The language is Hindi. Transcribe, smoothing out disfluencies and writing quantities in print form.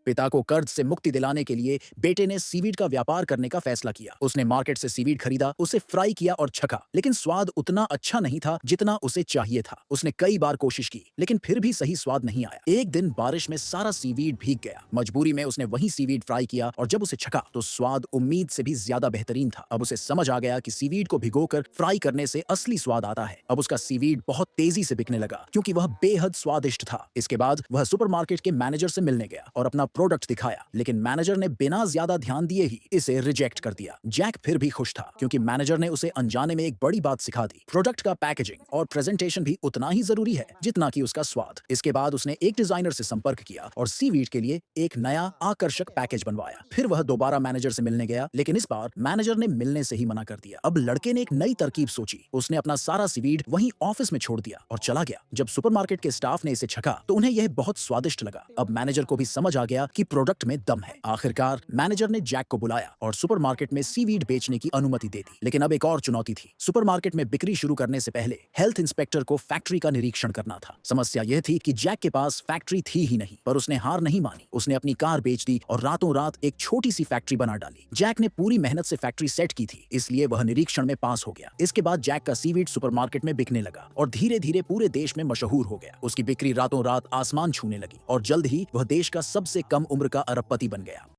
पिता को कर्ज से मुक्ति दिलाने के लिए बेटे ने सीवीड का व्यापार करने का फैसला किया। उसने मार्केट से सीवीड खरीदा, उसे फ्राई किया और छका, लेकिन स्वाद उतना अच्छा नहीं था जितना उसे चाहिए था। उसने कई बार कोशिश की, लेकिन फिर भी सही स्वाद नहीं आया। एक दिन बारिश में सारा सीवीड भीग गया। मजबूरी में उसने वही सीवीड फ्राई किया और जब उसे छका तो स्वाद उम्मीद से भी ज्यादा बेहतरीन था। अब उसे समझ आ गया कि सीवीड को भिगोकर फ्राई करने से असली स्वाद आता है। अब उसका सीवीड बहुत तेजी से बिकने लगा क्योंकि वह बेहद स्वादिष्ट था। इसके बाद वह सुपरमार्केट के मैनेजर से मिलने गया और अपना प्रोडक्ट दिखाया, लेकिन मैनेजर ने बिना ज्यादा ध्यान दिए ही इसे रिजेक्ट कर दिया। जैक फिर भी खुश था क्योंकि मैनेजर ने उसे अनजाने में एक बड़ी बात सिखा दी। प्रोडक्ट का पैकेजिंग और प्रेजेंटेशन भी उतना ही जरूरी है जितना कि उसका स्वाद। इसके बाद उसने एक डिजाइनर से संपर्क किया और सीवीड के लिए एक नया आकर्षक पैकेज बनवाया। फिर वह दोबारा मैनेजर से मिलने गया, लेकिन इस बार मैनेजर ने मिलने से ही मना कर दिया। अब लड़के ने एक नई तरकीब सोची। उसने अपना सारा सीवीड वहीं ऑफिस में छोड़ दिया और चला गया। जब सुपरमार्केट के स्टाफ ने इसे छका तो उन्हें यह बहुत स्वादिष्ट लगा। अब मैनेजर को भी समझ आ गया कि प्रोडक्ट में दम है। आखिरकार मैनेजर ने जैक को बुलाया और सुपरमार्केट में सीवीड बेचने की अनुमति दे दी। लेकिन अब एक और चुनौती थी। सुपरमार्केट में बिक्री शुरू करने से पहले हेल्थ इंस्पेक्टर को फैक्ट्री का निरीक्षण करना था। समस्या यह थी कि जैक के पास फैक्ट्री थी ही नहीं, पर उसने हार नहीं मानी। उसने अपनी कार बेच दी और रातों रात एक छोटी सी फैक्ट्री बना डाली। जैक ने पूरी मेहनत से फैक्ट्री सेट की थी, इसलिए वह निरीक्षण में पास हो गया। इसके बाद जैक का सीवीड सुपरमार्केट में बिकने लगा और धीरे धीरे पूरे देश में मशहूर हो गया। उसकी बिक्री रातों रात आसमान छूने लगी और जल्द ही वह देश का सबसे कम उम्र का अरबपति बन गया।